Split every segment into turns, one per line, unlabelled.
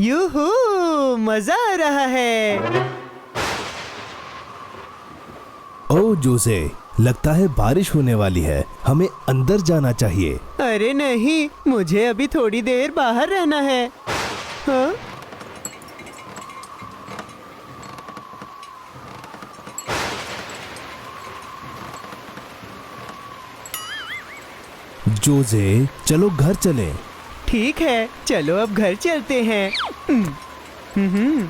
यूहू, मजा आ रहा है।
ओह जोसे, लगता है बारिश होने वाली है। हमें अंदर जाना चाहिए।
अरे नहीं, मुझे अभी थोड़ी देर बाहर रहना है। हाँ?
जोसे, चलो घर चलें।
ठीक है, चलो अब घर चलते हैं। हम्म।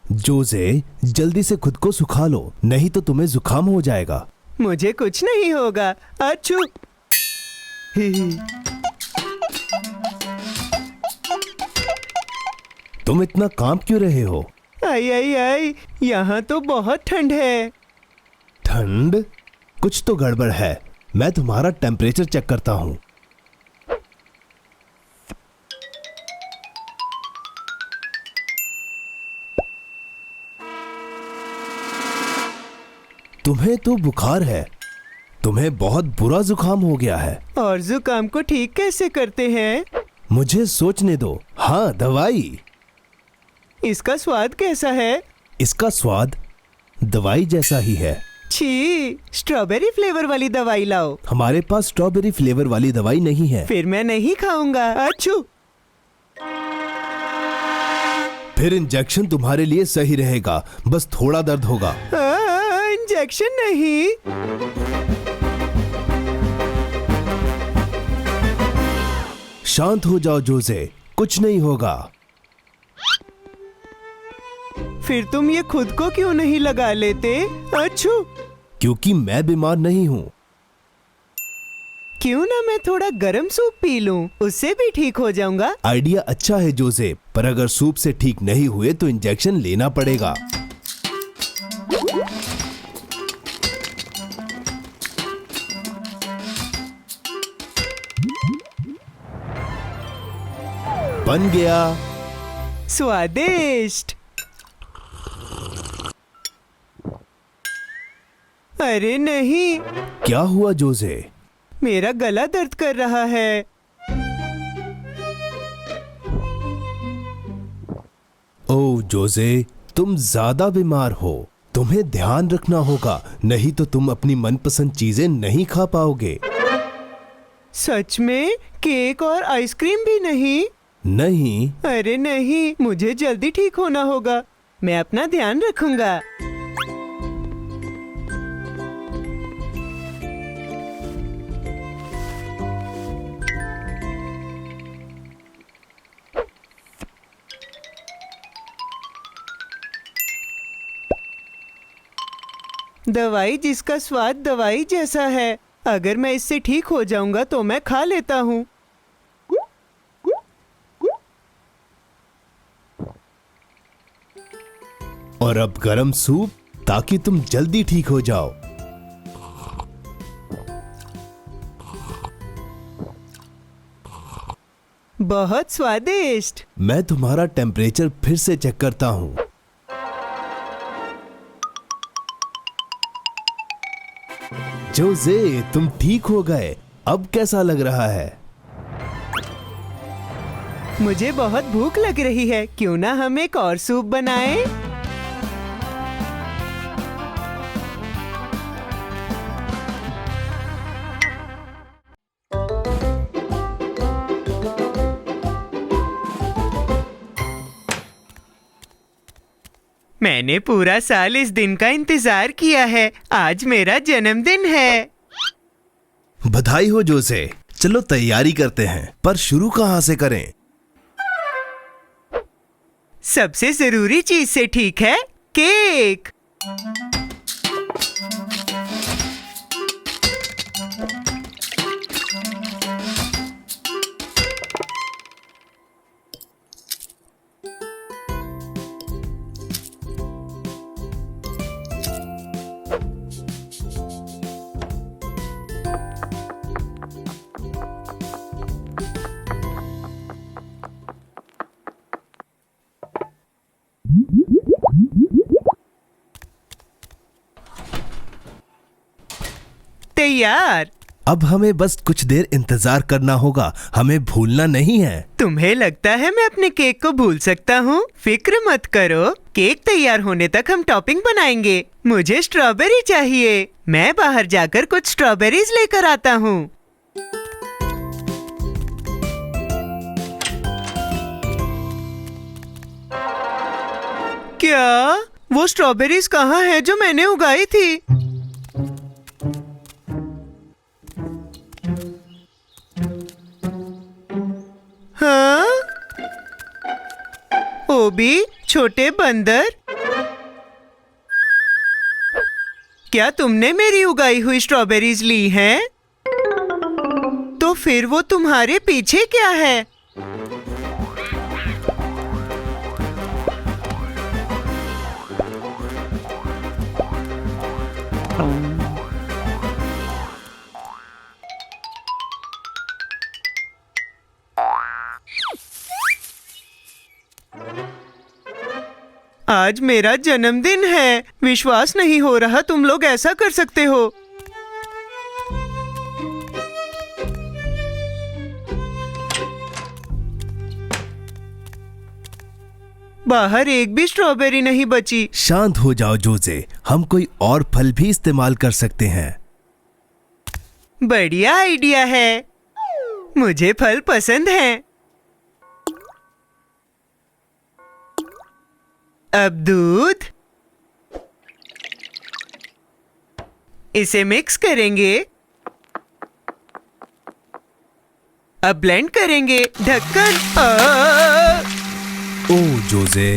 जोसे, जल्दी से खुद को सुखा लो, नहीं तो तुम्हें जुकाम हो जाएगा।
मुझे कुछ नहीं होगा। अच्छू।
तुम इतना कांप क्यों रहे हो?
आई आई आई, यहाँ तो बहुत ठंड है।
ठंड? कुछ तो गड़बड़ है। मैं तुम्हारा टेम्परेचर चेक करता हूँ। तुम्हें तो बुखार है। तुम्हें बहुत बुरा जुकाम हो गया है।
और जुकाम को ठीक कैसे करते हैं?
मुझे सोचने दो। हाँ, दवाई।
इसका स्वाद कैसा है?
इसका स्वाद दवाई जैसा ही है।
छी, स्ट्रॉबेरी फ्लेवर वाली दवाई लाओ।
हमारे पास स्ट्रॉबेरी फ्लेवर वाली दवाई नहीं है।
फिर मैं नहीं खाऊंगा। अच्छू।
फिर इंजेक्शन तुम्हारे लिए सही रहेगा, बस थोड़ा दर्द होगा।
इंजेक्शन नहीं।
शांत हो जाओ जोसे, कुछ नहीं होगा।
फिर तुम ये खुद को क्यों नहीं लगा लेते? अच्छू।
क्योंकि मैं बीमार नहीं हूँ।
क्यों ना मैं थोड़ा गरम सूप पी लूं, उससे भी ठीक हो जाऊंगा।
आइडिया अच्छा है जोसे, पर अगर सूप से ठीक नहीं हुए तो इंजेक्शन लेना पड़ेगा। बन गया।
स्वादिष्ट। अरे नहीं,
क्या हुआ जोसे?
मेरा गला दर्द कर रहा है।
ओह जोसे, तुम ज्यादा बीमार हो। तुम्हें ध्यान रखना होगा, नहीं तो तुम अपनी मनपसंद चीजें नहीं खा पाओगे।
सच में? केक और आइसक्रीम भी नहीं?
नहीं।
अरे नहीं, मुझे जल्दी ठीक होना होगा। मैं अपना ध्यान रखूंगा। दवाई जिसका स्वाद दवाई जैसा है। अगर मैं इससे ठीक हो जाऊंगा तो मैं खा लेता हूँ।
और अब गरम सूप, ताकि तुम जल्दी ठीक हो जाओ।
बहुत स्वादिष्ट।
मैं तुम्हारा टेम्परेचर फिर से चेक करता हूँ। जोसे, तुम ठीक हो गए। अब कैसा लग रहा है?
मुझे बहुत भूख लग रही है, क्यों ना हम एक और सूप बनाएं? मैंने पूरा साल इस दिन का इंतजार किया है। आज मेरा जन्मदिन है।
बधाई हो जोसे। चलो तैयारी करते हैं, पर शुरू कहाँ से करें?
सबसे जरूरी चीज से, ठीक है? केक। तैयार।
अब हमें बस कुछ देर इंतजार करना होगा, हमें भूलना नहीं है।
तुम्हें लगता है मैं अपने केक को भूल सकता हूँ? फिक्र मत करो, केक तैयार होने तक हम टॉपिंग बनाएंगे। मुझे स्ट्रॉबेरी चाहिए। मैं बाहर जाकर कुछ स्ट्रॉबेरीज लेकर आता हूँ। क्या? वो स्ट्रॉबेरीज कहाँ है जो मैंने उगाई थी? हाँ? ओबी, छोटे बंदर, क्या तुमने मेरी उगाई हुई स्ट्रॉबेरीज ली हैं? तो फिर वो तुम्हारे पीछे क्या है? आज मेरा जन्मदिन है। विश्वास नहीं हो रहा तुम लोग ऐसा कर सकते हो। बाहर एक भी स्ट्रॉबेरी नहीं बची।
शांत हो जाओ जोजे, हम कोई और फल भी इस्तेमाल कर सकते हैं।
बढ़िया आइडिया है। मुझे फल पसंद हैं। अब दूध, इसे मिक्स करेंगे। अब ब्लेंड करेंगे। ढक्कन।
ओ जोजे,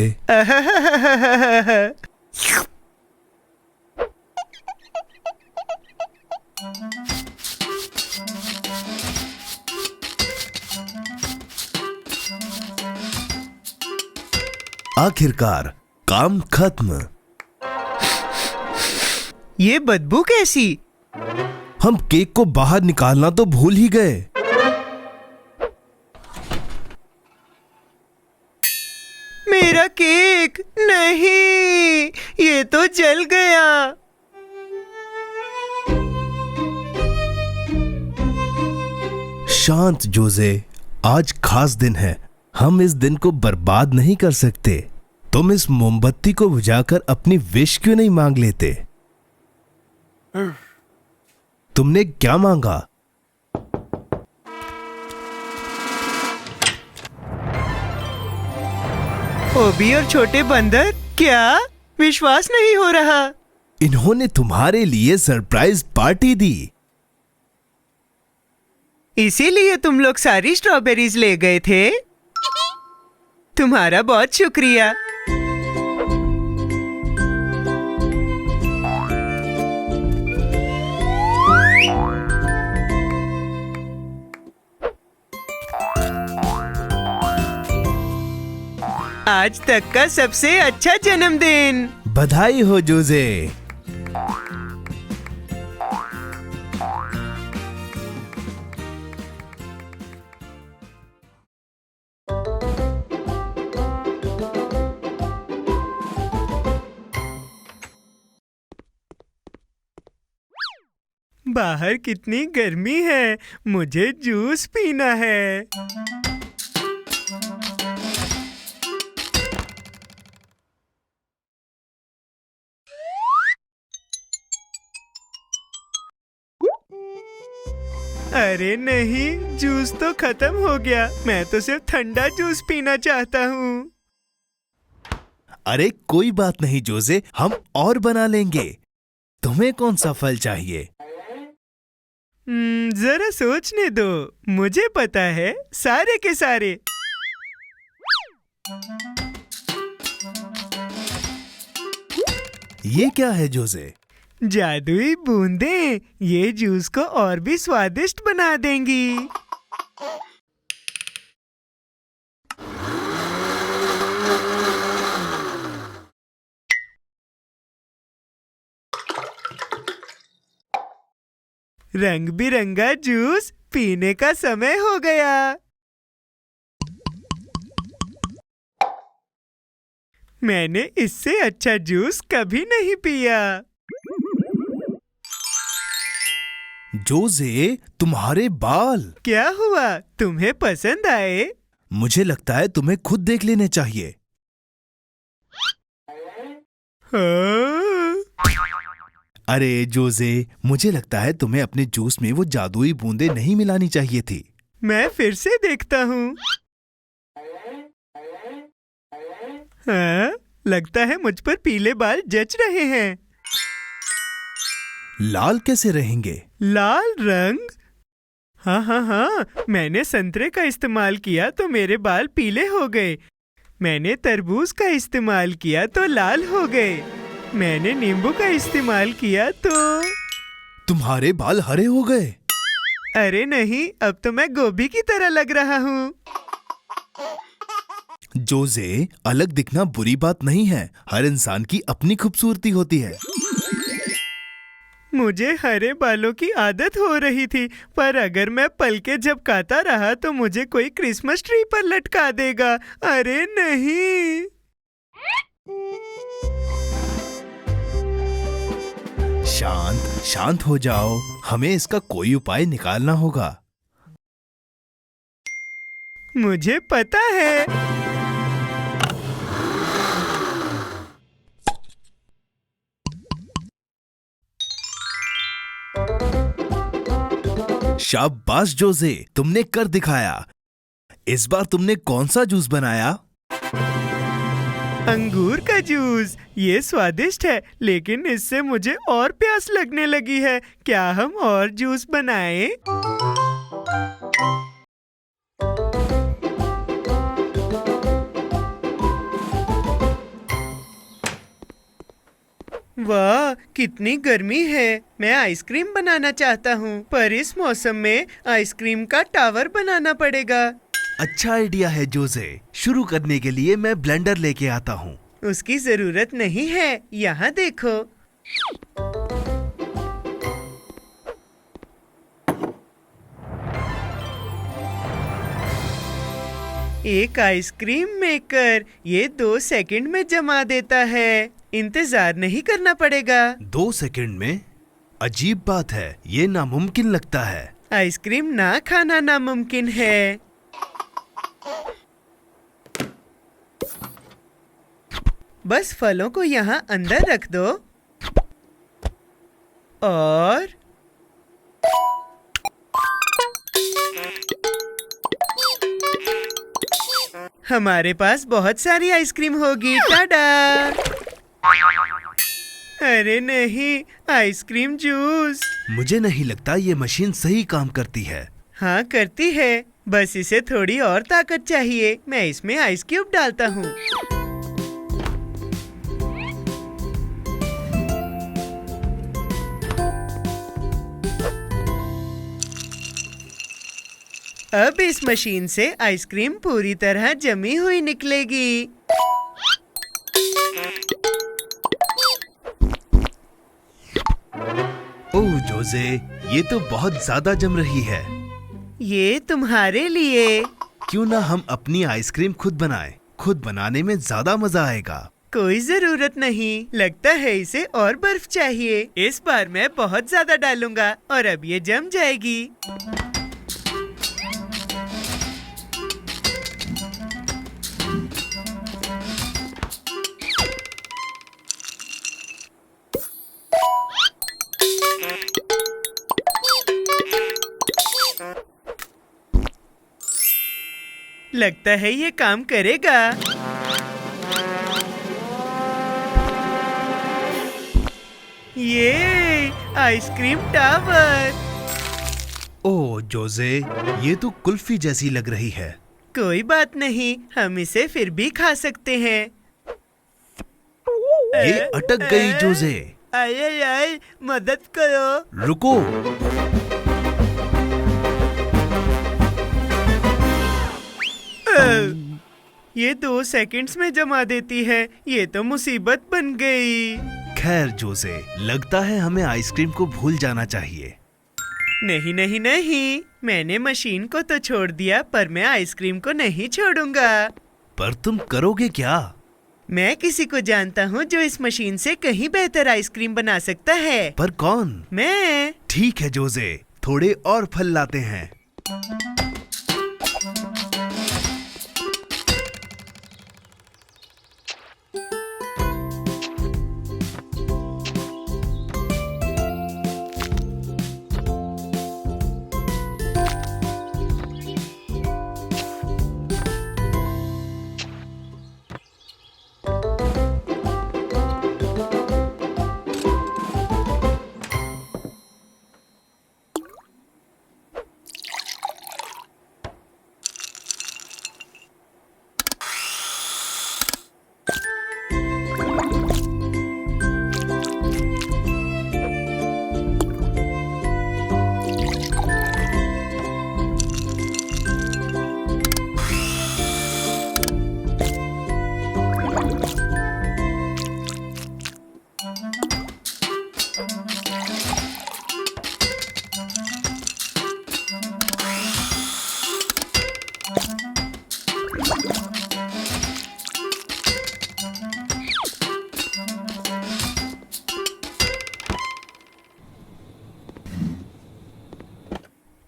आखिरकार काम खत्म।
ये बदबू कैसी?
हम केक को बाहर निकालना तो भूल ही गए।
मेरा केक नहीं, ये तो जल गया।
शांत जोजे, आज खास दिन है, हम इस दिन को बर्बाद नहीं कर सकते। तुम इस मोमबत्ती को बुझाकर अपनी विश क्यों नहीं मांग लेते? तुमने क्या मांगा?
ओबी और छोटे बंदर, क्या? विश्वास नहीं हो रहा।
इन्होंने तुम्हारे लिए सरप्राइज पार्टी दी।
इसीलिए तुम लोग सारी स्ट्रॉबेरीज ले गए थे? तुम्हारा बहुत शुक्रिया। आज तक का सबसे अच्छा जन्मदिन।
बधाई हो जोजे।
बाहर कितनी गर्मी है, मुझे जूस पीना है। अरे नहीं, जूस तो खत्म हो गया। मैं तो सिर्फ ठंडा जूस पीना चाहता हूँ।
अरे कोई बात नहीं जोजे, हम और बना लेंगे। तुम्हें कौन सा फल चाहिए?
जरा सोचने दो। मुझे पता है, सारे के सारे।
ये क्या है जोजे?
जादुई बूंदें, ये जूस को और भी स्वादिष्ट बना देंगी। रंग बिरंगा जूस पीने का समय हो गया। मैंने इससे अच्छा जूस कभी नहीं पिया।
जोजे, तुम्हारे बाल।
क्या हुआ, तुम्हें पसंद आए?
मुझे लगता है तुम्हें खुद देख लेने चाहिए।
हाँ?
अरे जोजे, मुझे लगता है तुम्हें अपने जूस में वो जादुई बूंदें नहीं मिलानी चाहिए थी।
मैं फिर से देखता हूँ। हाँ, लगता है मुझ पर पीले बाल जच रहे हैं।
लाल कैसे रहेंगे?
लाल रंग? हाँ हाँ हाँ, मैंने संतरे का इस्तेमाल किया तो मेरे बाल पीले हो गए। मैंने तरबूज का इस्तेमाल किया तो लाल हो गए। मैंने नींबू का इस्तेमाल किया तो...
तुम्हारे बाल हरे हो गए।
अरे नहीं, अब तो मैं गोभी की तरह लग रहा हूँ।
जोजे, अलग दिखना बुरी बात नहीं है। हर इंसान की अपनी खूबसूरती होती है।
मुझे हरे बालों की आदत हो रही थी, पर अगर मैं पलके झपकाता रहा तो मुझे कोई क्रिसमस ट्री पर लटका देगा। अरे नहीं।
शांत शांत हो जाओ, हमें इसका कोई उपाय निकालना होगा।
मुझे पता है।
शाबाश जोजे, तुमने कर दिखाया। इस बार तुमने कौन सा जूस बनाया?
अंगूर का जूस। ये स्वादिष्ट है, लेकिन इससे मुझे और प्यास लगने लगी है। क्या हम और जूस बनाएं? वाह, कितनी गर्मी है। मैं आइसक्रीम बनाना चाहता हूँ, पर इस मौसम में आइसक्रीम का टावर बनाना पड़ेगा।
अच्छा आइडिया है जोजे। शुरू करने के लिए मैं ब्लेंडर लेके आता हूँ।
उसकी जरूरत नहीं है, यहाँ देखो। एक आइसक्रीम मेकर, ये 2 सेकंड में जमा देता है। इंतजार नहीं करना पड़ेगा।
2 सेकंड में? अजीब बात है, ये नामुमकिन लगता है।
आइसक्रीम ना खाना नामुमकिन है। बस फलों को यहाँ अंदर रख दो और हमारे पास बहुत सारी आइसक्रीम होगी। टाडा! अरे नहीं, आइसक्रीम जूस।
मुझे नहीं लगता ये मशीन सही काम करती है।
हाँ, करती है, बस इसे थोड़ी और ताकत चाहिए। मैं इसमें आइस क्यूब डालता हूँ। अब इस मशीन से आइसक्रीम पूरी तरह जमी हुई निकलेगी।
ओह जोजे, ये तो बहुत ज्यादा जम रही है।
ये तुम्हारे लिए।
क्यों ना हम अपनी आइसक्रीम खुद बनाएं? खुद बनाने में ज्यादा मजा आएगा।
कोई जरूरत नहीं, लगता है इसे और बर्फ चाहिए। इस बार मैं बहुत ज्यादा डालूंगा और अब ये जम जाएगी। लगता है ये काम करेगा। ये आइसक्रीम टावर।
ओह जोजे, ये तो कुल्फी जैसी लग रही है।
कोई बात नहीं, हम इसे फिर भी खा सकते हैं।
ये अटक गई जोजे।
आए आए, मदद करो।
रुको।
ये 2 सेकंड्स में जमा देती है। ये तो मुसीबत बन गई।
खैर जोसे, लगता है हमें आइसक्रीम को भूल जाना चाहिए।
नहीं नहीं नहीं, मैंने मशीन को तो छोड़ दिया, पर मैं आइसक्रीम को नहीं छोड़ूंगा।
पर तुम करोगे क्या?
मैं किसी को जानता हूँ जो इस मशीन से कहीं बेहतर आइसक्रीम बना सकता है।
पर कौन?
मैं।
ठीक है जोजे, थोड़े और फल लाते हैं।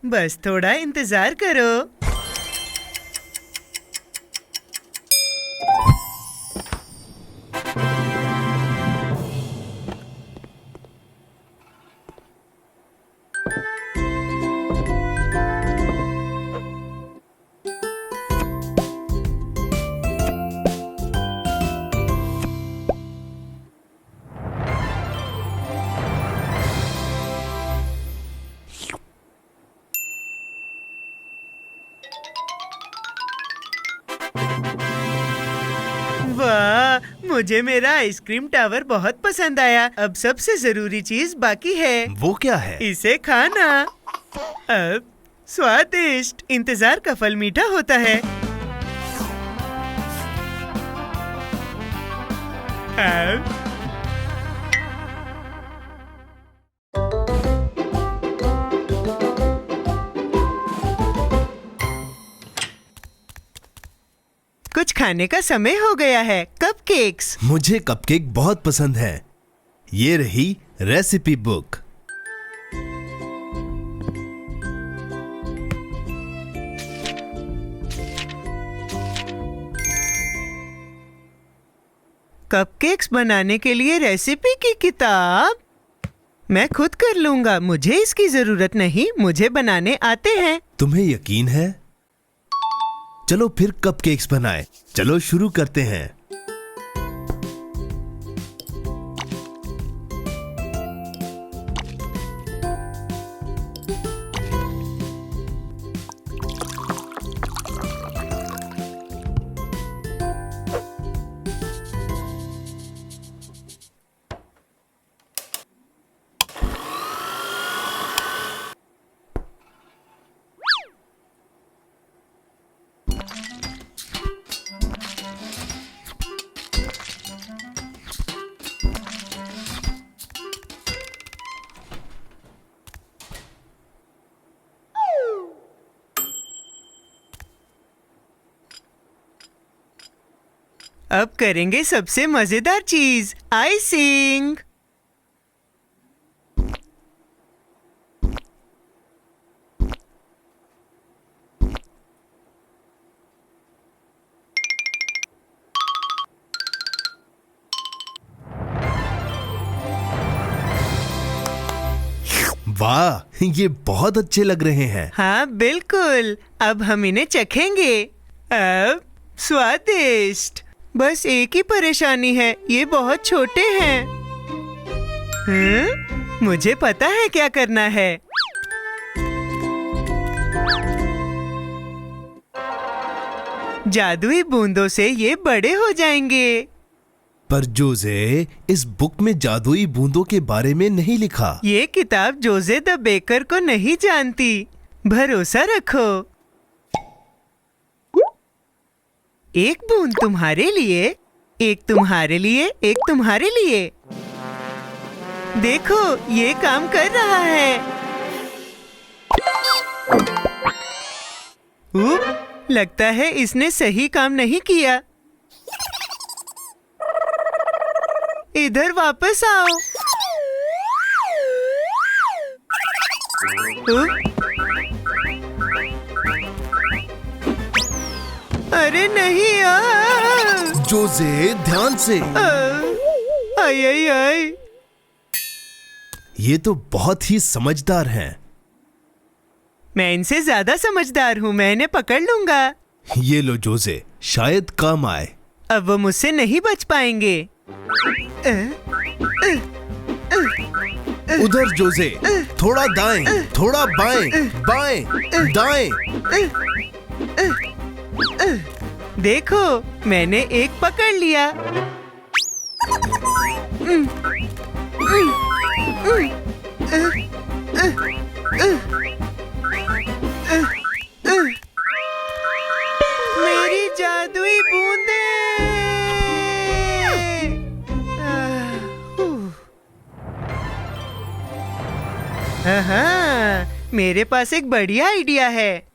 बस थोड़ा इंतजार करो। वाह, मुझे मेरा आइसक्रीम टावर बहुत पसंद आया। अब सबसे जरूरी चीज बाकी है।
वो क्या है?
इसे खाना। अब स्वादिष्ट। इंतजार का फल मीठा होता है। अब कुछ खाने का समय हो गया है। कपकेक्स।
मुझे कपकेक बहुत पसंद है। ये रही रेसिपी बुक।
कपकेक्स बनाने के लिए रेसिपी की किताब मैं खुद कर लूंगा। मुझे इसकी जरूरत नहीं, मुझे बनाने आते हैं।
तुम्हें यकीन है? चलो फिर कपकेक्स बनाएं। चलो शुरू करते हैं।
अब करेंगे सबसे मजेदार चीज, आइसिंग।
वाह, ये बहुत अच्छे लग रहे हैं।
हाँ बिल्कुल। अब हम इन्हें चखेंगे। अब स्वादिष्ट। बस एक ही परेशानी है, ये बहुत छोटे हैं। मुझे पता है क्या करना है। जादुई बूंदों से ये बड़े हो जाएंगे।
पर जोजे, इस बुक में जादुई बूंदों के बारे में नहीं लिखा।
ये किताब जोजे द बेकर को नहीं जानती। भरोसा रखो। एक बूंद तुम्हारे लिए, एक तुम्हारे लिए, एक तुम्हारे लिए। देखो, ये काम कर रहा है। लगता है इसने सही काम नहीं किया। इधर वापस आओ। अरे नहीं
जोजे ध्यान से।
आई आई आई।
ये तो बहुत ही समझदार हैं।
मैं इनसे ज्यादा समझदार हूँ, मैं इन्हें पकड़ लूंगा।
ये लो जोजे, शायद काम आए।
अब वो मुझसे नहीं बच पाएंगे।
उधर जोजे, थोड़ा दाएं, थोड़ा बाएं, बाएं, दाएं।
देखो, मैंने एक पकड़ लिया। मेरी जादुई बूंदें। हाँ, मेरे पास एक बढ़िया आइडिया है।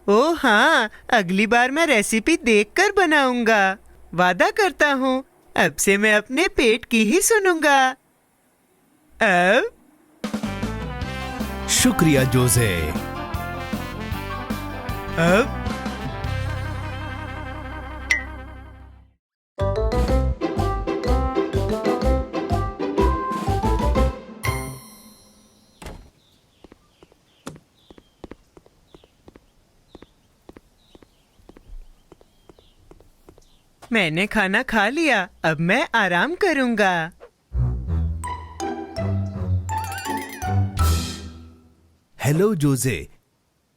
ओह हाँ, अगली बार मैं रेसिपी देखकर बनाऊंगा। वादा करता हूँ, अब से मैं अपने पेट की ही सुनूंगा। अब
शुक्रिया जोजे।
अब मैंने खाना खा लिया, अब मैं आराम करूंगा।
हेलो जोजे,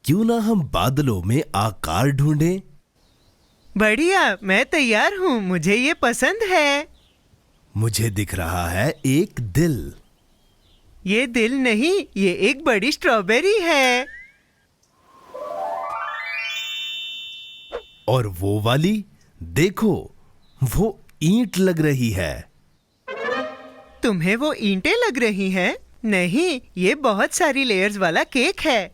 क्यों ना हम बादलों में आकार ढूंढें?
बढ़िया, मैं तैयार हूँ, मुझे ये पसंद है।
मुझे दिख रहा है एक दिल।
ये दिल नहीं, ये एक बड़ी स्ट्रॉबेरी है।
और वो वाली, देखो, वो ईंट लग रही है।
तुम्हें वो ईंटें लग रही हैं? नहीं, ये बहुत सारी लेयर्स वाला केक है।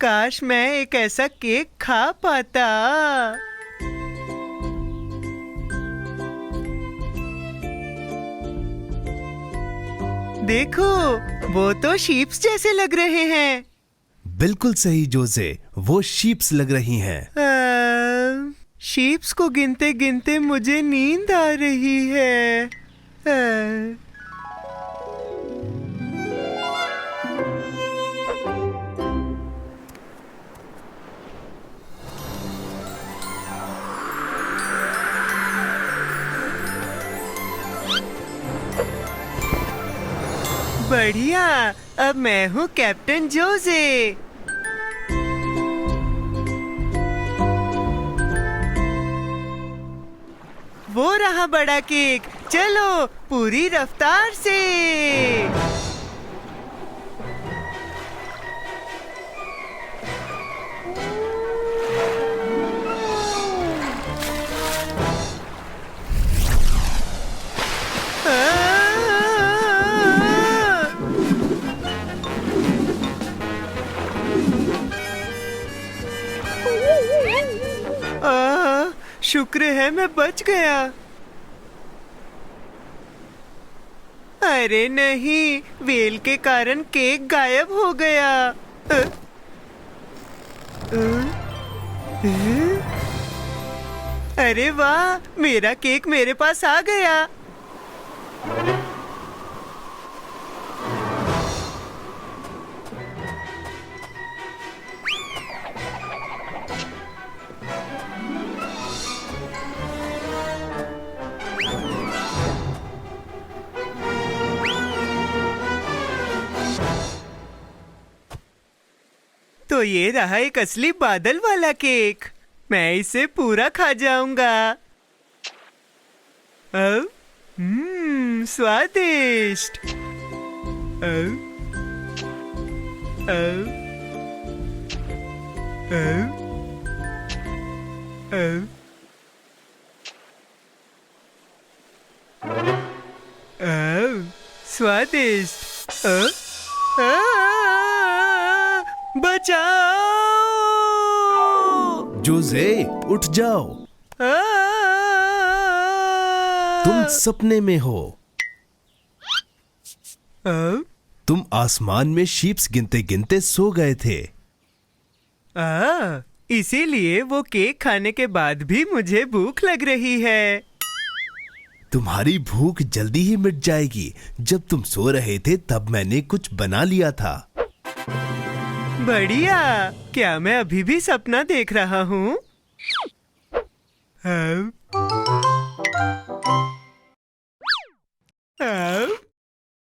काश मैं एक ऐसा केक खा पाता। देखो, वो तो शीप्स जैसे लग रहे हैं।
बिल्कुल सही जोजे, वो शीप्स लग रही हैं।
शीप्स को गिनते गिनते मुझे नींद आ रही है। बढ़िया, अब मैं हूँ कैप्टन जोजे। वो रहा बड़ा केक, चलो पूरी रफ्तार से। शुक्र है मैं बच गया। अरे नहीं, वेल के कारण केक गायब हो गया। अरे वाह, मेरा केक मेरे पास आ गया। तो ये रहा एक असली बादल वाला केक। मैं इसे पूरा खा जाऊंगा। स्वादिष्ट। स्वादिष्ट। बचाओ!
जोसे, उठ जाओ।
आ!
तुम सपने में हो। तुम आसमान में शीप्स गिनते गिनते सो गए थे।
इसीलिए वो केक खाने के बाद भी मुझे भूख लग रही है।
तुम्हारी भूख जल्दी ही मिट जाएगी। जब तुम सो रहे थे तब मैंने कुछ बना लिया था।
बढ़िया। क्या मैं अभी भी सपना देख रहा हूँ?